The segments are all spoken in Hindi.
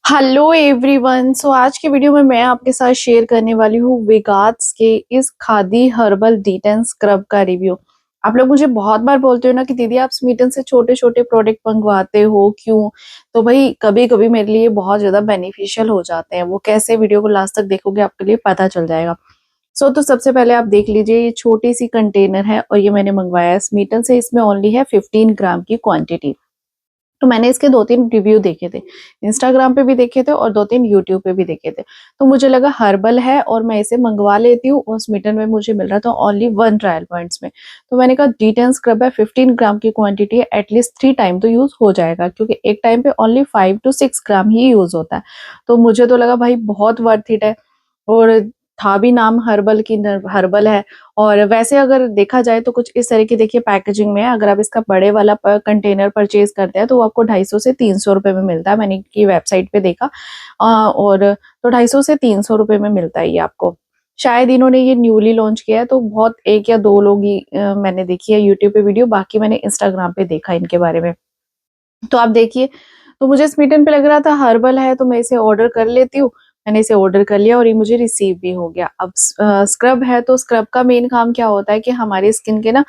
Hello everyone. आज की वीडियो में मैं आपके साथ शेयर करने वाली हूँ विगार्ड्स के इस खादी हर्बल डिटेन स्क्रब का रिव्यू। आप लोग मुझे बहुत बार बोलते हो ना कि दीदी आप स्मीटन से छोटे छोटे प्रोडक्ट मंगवाते हो क्यों। तो भाई कभी कभी मेरे लिए बहुत ज्यादा बेनिफिशियल हो जाते हैं। वो कैसे, वीडियो को लास्ट तक देखोगे आपके लिए पता चल जाएगा। तो सबसे पहले आप देख लीजिए, ये छोटी सी कंटेनर है और ये मैंने मंगवाया है स्मीटन से। इसमें ओनली है 15 ग्राम की क्वांटिटी। तो मैंने इसके 2-3 रिव्यू देखे थे, इंस्टाग्राम पे भी देखे थे और 2-3 यूट्यूब पे भी देखे थे। तो मुझे लगा हर्बल है और मैं इसे मंगवा लेती हूँ, और स्मिटन में मुझे मिल रहा था ओनली 1 ट्रायल पॉइंट्स में। तो मैंने कहा डिटेन स्क्रब है, 15 ग्राम की क्वांटिटी है, एटलीस्ट 3 टाइम तो यूज हो जाएगा, क्योंकि एक टाइम पे only 5 to 6 gram he use होता है। तो मुझे तो लगा भाई बहुत वर्थ इट है। और था भी नाम हर्बल की, हर्बल है। और वैसे अगर देखा जाए तो कुछ इस तरह की देखिए पैकेजिंग में है। अगर आप इसका बड़े वाला कंटेनर परचेज करते हैं तो वो आपको 250 से 300 रुपए में मिलता है। मैंने इनकी वेबसाइट पे देखा। और तो 250 से 300 रुपए में मिलता है ये आपको। शायद इन्होंने ये न्यूली लॉन्च किया है, तो बहुत 1 या 2 लोग ही मैंने देखी है यूट्यूब पे वीडियो, बाकी मैंने इंस्टाग्राम पे देखा इनके बारे में। तो आप देखिए, तो मुझे स्मीटन पे लग रहा था हर्बल है तो मैं इसे ऑर्डर कर लेती हूँ। मैंने इसे ऑर्डर कर लिया और ये मुझे रिसीव भी हो गया। अब स्क्रब है तो स्क्रब का मेन काम क्या होता है कि हमारी स्किन के ना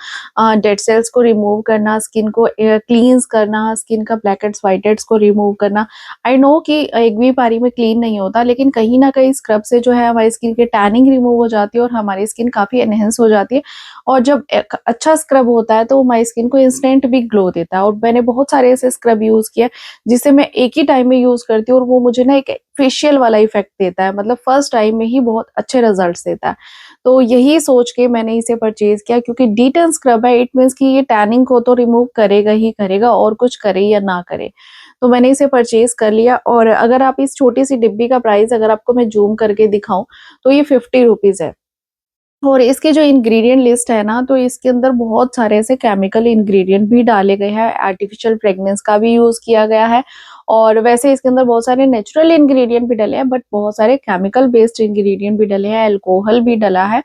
डेड सेल्स को रिमूव करना, स्किन को क्लींस करना, स्किन का ब्लैक हेड्स व्हाइट हेड्स को रिमूव करना। आई नो कि एक भी बारी में क्लीन नहीं होता, लेकिन कहीं ना कहीं स्क्रब से जो है हमारी स्किन के टैनिंग रिमूव हो जाती है और हमारी स्किन काफी एनहेंस हो जाती है। और जब एक अच्छा स्क्रब होता है तो हमारी स्किन को इंस्टेंट भी ग्लो देता है। और मैंने बहुत सारे ऐसे स्क्रब यूज किए जिसे मैं एक ही टाइम में यूज करती हूँ, और वो मुझे ना एक फेशियल वाला इफेक्ट देता है, मतलब फर्स्ट टाइम में ही बहुत अच्छे रिजल्ट्स देता है। तो यही सोच के मैंने इसे परचेज किया, क्योंकि डिटेन स्क्रब है, इट मीन्स कि ये टैनिंग को तो रिमूव करेगा ही करेगा, और कुछ करे या ना करे। तो मैंने इसे परचेज कर लिया। और अगर आप इस छोटी सी डिब्बी का प्राइस अगर आपको मैं जूम करके दिखाऊं तो ये 50 रुपीज है। और इसकी जो इंग्रेडिएंट लिस्ट है ना, तो इसके अंदर बहुत सारे ऐसे केमिकल इंग्रेडिएंट भी डाले गए हैं, आर्टिफिशियल फ्रेगनेंस का भी यूज किया गया है। और वैसे इसके अंदर बहुत सारे नेचुरल इंग्रेडिएंट भी डले हैं, बट बहुत सारे केमिकल बेस्ड इंग्रेडिएंट भी डले हैं, अल्कोहल भी डला है।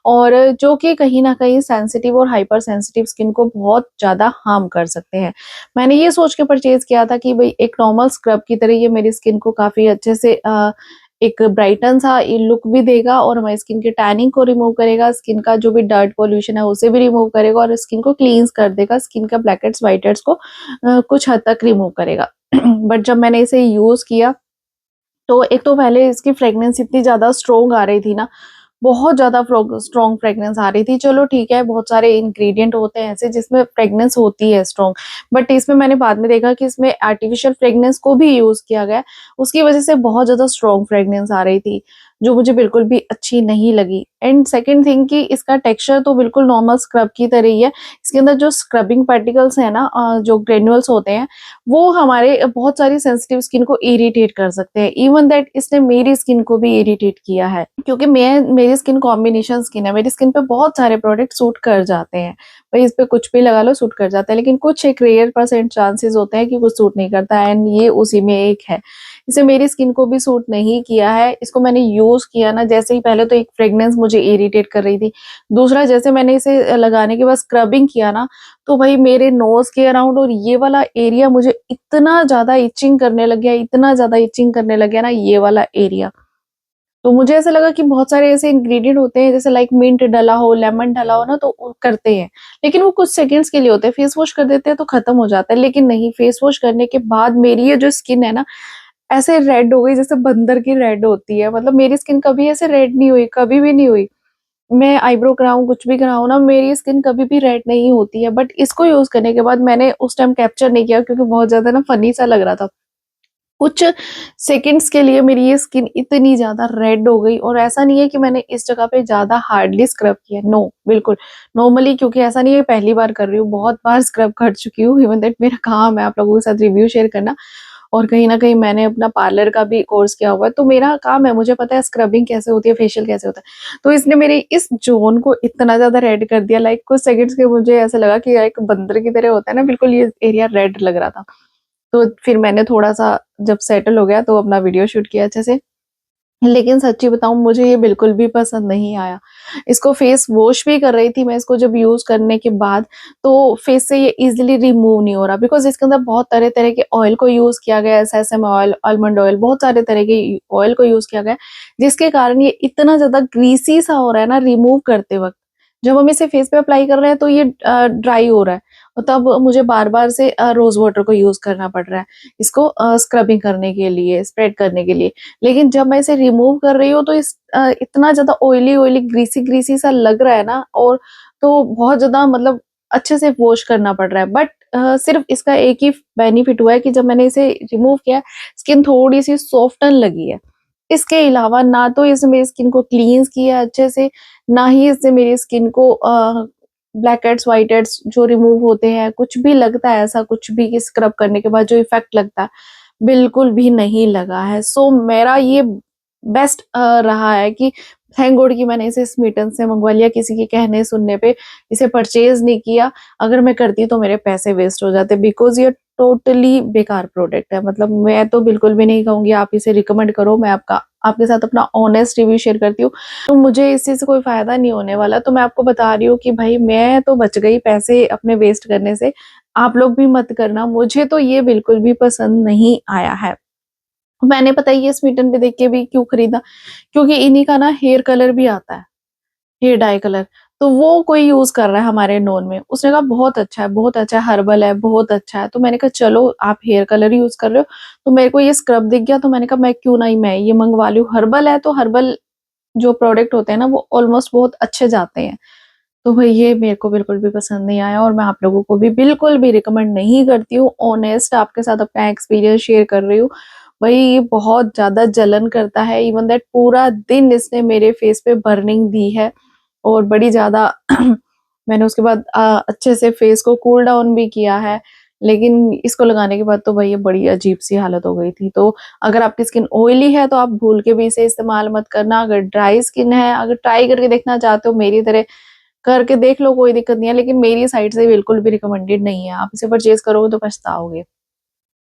और जो कि कहीं ना कहीं सेंसिटिव और हाइपर सेंसिटिव स्किन को बहुत ज्यादा हार्म कर सकते हैं। मैंने ये सोच के परचेज किया था कि भाई एक नॉर्मल स्क्रब की तरह ये मेरी स्किन को काफी अच्छे से एक ब्राइटन सा लुक भी देगा, और हमारी स्किन के टैनिंग को रिमूव करेगा, स्किन का जो भी डर्ट पॉल्यूशन है उसे भी रिमूव करेगा, और स्किन को क्लींस कर देगा, स्किन का ब्लैक हेड्स व्हाइट हेड्स को कुछ हद तक रिमूव करेगा। बट जब मैंने इसे यूज किया तो एक तो पहले इसकी फ्रेग्रेंस इतनी ज्यादा स्ट्रोंग आ रही थी ना, बहुत ज़्यादा स्ट्रॉन्ग फ्रेग्रेंस आ रही थी। चलो ठीक है, बहुत सारे इंग्रेडिएंट होते हैं ऐसे जिसमें फ्रेग्रेंस होती है स्ट्रॉन्ग, बट इसमें मैंने बाद में देखा कि इसमें आर्टिफिशियल फ्रेग्रेंस को भी यूज़ किया गया है। उसकी वजह से बहुत ज़्यादा स्ट्रॉन्ग फ्रेग्रेंस आ रही थी, जो मुझे बिल्कुल भी अच्छी नहीं लगी। एंड सेकंड थिंग कि इसका टेक्सचर तो बिल्कुल नॉर्मल स्क्रब की तरह ही है। इसके अंदर जो स्क्रबिंग पार्टिकल्स हैं ना, जो ग्रेन्युल्स होते हैं, वो हमारे बहुत सारी सेंसिटिव स्किन को इरिटेट कर सकते हैं। इवन दैट इसने मेरी स्किन को भी इरिटेट किया है, क्योंकि मैं मेरी स्किन कॉम्बिनेशन स्किन है, मेरी स्किन पे बहुत सारे प्रोडक्ट सूट कर जाते हैं। भाई इस पे कुछ भी लगा लो सूट कर जाता है, लेकिन कुछ एक रेयर परसेंट चांसेस होते हैं कि कुछ सूट नहीं करता, एंड ये उसी में एक है। इसे मेरी स्किन को भी सूट नहीं किया है। इसको मैंने यूज किया ना, जैसे ही पहले तो एक फ्रेग्रेंस मुझे इरिटेट कर रही थी, दूसरा जैसे मैंने इसे लगाने के बाद स्क्रबिंग किया ना, तो भाई मेरे नोज के अराउंड और ये वाला एरिया मुझे इतना ज्यादा इचिंग करने लग गया, इतना ज्यादा इचिंग करने लग गया ना ये वाला एरिया। तो मुझे ऐसा लगा कि बहुत सारे ऐसे इंग्रेडिएंट होते हैं जैसे लाइक मिंट डला हो, लेमन डला हो ना, तो वो करते हैं, लेकिन वो कुछ सेकंड्स के लिए होते हैं। फेस वॉश कर देते हैं तो खत्म हो जाता है, लेकिन नहीं, फेस वॉश करने के बाद मेरी ये जो स्किन है ना, ऐसे रेड हो गई जैसे बंदर की रेड होती है। मतलब मेरी स्किन कभी ऐसे रेड नहीं हुई, कभी भी नहीं हुई। मैं आईब्रो कराऊं, कुछ भी कराऊं ना, मेरी स्किन कभी भी रेड नहीं होती है। बट इसको यूज करने के बाद मैंने उस टाइम कैप्चर नहीं किया, क्योंकि बहुत ज्यादा ना फनी सा लग रहा था। कुछ सेकंड्स के लिए मेरी ये स्किन इतनी ज्यादा रेड हो गई, और ऐसा नहीं है कि मैंने इस जगह पे ज्यादा हार्डली स्क्रब किया, नो, बिल्कुल नॉर्मली, क्योंकि ऐसा नहीं है पहली बार कर रही हूँ, बहुत बार स्क्रब कर चुकी हूँ। इवन दैट मेरा काम है आप लोगों के साथ रिव्यू शेयर करना, और कहीं ना कहीं मैंने अपना पार्लर का भी कोर्स किया हुआ है, तो मेरा काम है, मुझे पता है स्क्रबिंग कैसे होती है, फेशियल कैसे होता है। तो इसने मेरे इस जोन को इतना ज्यादा रेड कर दिया, लाइक कुछ सेकंड्स के मुझे ऐसा लगा कि एक बंदर की तरह होता है ना, बिल्कुल ये एरिया रेड लग रहा था। तो फिर मैंने थोड़ा सा जब सेटल हो गया तो अपना वीडियो शूट किया अच्छे से, लेकिन सच्ची बताऊँ मुझे ये बिल्कुल भी पसंद नहीं आया। इसको फेस वॉश भी कर रही थी मैं इसको जब यूज़ करने के बाद, तो फेस से ये ईज़िली रिमूव नहीं हो रहा बिकॉज़ इसके अंदर बहुत तरह-तरह के ऑयल को यूज़ किया गया है, सेसम ऑयल, आलमंड ऑयल, बहुत सारे तरह के ऑयल को यूज़ किया गया है, जिसके कारण ये इतना ज़्यादा ग्रीसी सा हो रहा है ना रिमूव करते वक़्त। जब हम इसे फेस पे अप्लाई कर रहे हैं तो ये ड्राई हो रहा है और तब मुझे बार-बार से रोज़ वाटर को यूज़ करना पड़ रहा है, इसको स्क्रबिंग करने के लिए, स्प्रेड करने के लिए। लेकिन जब मैं इसे रिमूव कर रही हूँ तो इतना ज़्यादा ऑयली-ऑयली, ग्रीसी-ग्रीसी सा लग रहा है ना और तो बहुत ज़्यादा मतलब अच्छे से वॉश करना पड़ रहा है। बट सिर्फ़ इसका एक ही बेनिफिट हुआ है कि जब मैंने इसे रिमूव किया, स्किन थोड़ी-सी सॉफ्टन लगी है। इसके अलावा ना तो इसने मेरी स्किन को क्लींस किया अच्छे से, ना ही इससे मेरी स्किन को ब्लैक हेड्स, व्हाइट हेड्स जो रिमूव होते हैं, कुछ भी लगता है ऐसा कुछ भी कि स्क्रब करने के बाद जो इफ़ेक्ट लगता है, बिल्कुल भी नहीं लगा है। सो मेरा ये बेस्ट रहा है कि थैंक गॉड कि मैंने इसे स्मीटन से मँगवा लिया, किसी के कहने सुनने पे इसे परचेज़ नहीं किया। अगर मैं करती तो मेरे पैसे वेस्ट हो जाते बिकॉज़ ये टोटली बेकार प्रोडक्ट है। मतलब मैं तो बिल्कुल भी नहीं कहूँगी आप इसे रिकमेंड करो, मैं आपके साथ अपना ऑनेस्ट रिव्यू शेयर करती हूँ। तो मुझे इस चीज़ से कोई फ़ायदा नहीं होने वाला, तो मैं आपको बता रही हूँ कि भई मैं तो बच गई पैसे अपने वेस्ट करने से, आप लोग भी मत करना। मुझे तो ये बिल्कुल भी पसंद नहीं आया है। मैंने पता है ये स्वीटन पे देख के भी क्यों खरीदा, क्योंकि इन्हीं का ना हेयर कलर भी आता है, हेयर डाई कलर, तो वो कोई यूज़ कर रहा है हमारे नोन में। उसने कहा बहुत अच्छा है, हर्बल है, बहुत अच्छा है। तो मैंने कहा चलो आप हेयर कलर यूज़ कर रहे हो, तो मेरे को ये स्क्रब दिख गया तो मैंने कहा मैं क्यों नहीं मैं ये मँगवा लूँ। हर्बल है तो हर्बल जो प्रोडक्ट होते हैं ना वो ऑलमोस्ट बहुत अच्छे जाते हैं। तो भई ये मेरे को बिल्कुल भी पसंद नहीं आया और मैं आप लोगों को भी बिल्कुल भी रिकमेंड नहीं करती हूँ। ऑनेस्ट आपके साथ अपना एक्सपीरियंस शेयर कर रही हूँ। भई ये बहुत ज़्यादा जलन करता है, इवन दैट पूरा दिन इसने मेरे फेस पे बर्निंग दी है और बड़ी ज़्यादा मैंने उसके बाद अच्छे से फेस को कूल डाउन भी किया है। लेकिन इसको लगाने के बाद तो भई ये बड़ी अजीब-सी हालत हो गई थी। तो अगर आपकी स्किन ऑयली है तो आप भूल के भी इसे इस्तेमाल मत करना। अगर ड्राई स्किन है, अगर ट्राई करके देखना चाहते हो मेरी तरह करके देख लो कोई दिक्कत नहीं है, लेकिन मेरी साइड से बिल्कुल भी रिकमेंडेड नहीं है। आप इसे परचेज़ करोगे तो पछताओगे।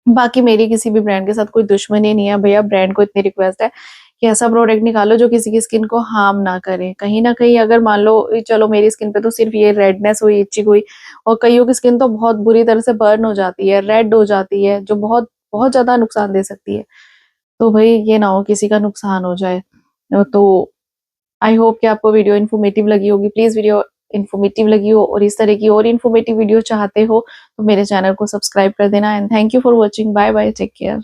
बाकी मेरी किसी भी ब्रांड के साथ कोई दुश्मनी नहीं है, भैया ब्रांड को इतनी रिक्वेस्ट है कि ऐसा प्रोडक्ट निकालो जो किसी की स्किन को हार्म ना करे। कहीं न कहीं अगर मान लो चलो मेरी स्किन पे तो सिर्फ़ ये रेडनेस हुई, इचिंग हुई और कइयों की स्किन तो बहुत बुरी तरह से बर्न हो जाती है, रेड हो जाती है, जो बहुत बहुत ज़्यादा नुकसान दे सकती है। तो भई ये ना हो किसी का नुकसान हो जाए। तो आई होप कि आपको वीडियो इन्फॉर्मेटिव लगी होगी। प्लीज़ वीडियो इन्फॉर्मेटिव लगी हो और इस तरह की और इन्फॉर्मेटिव वीडियो चाहते हो तो मेरे चैनल को सब्सक्राइब कर देना and thank you for watching. Bye bye, take care.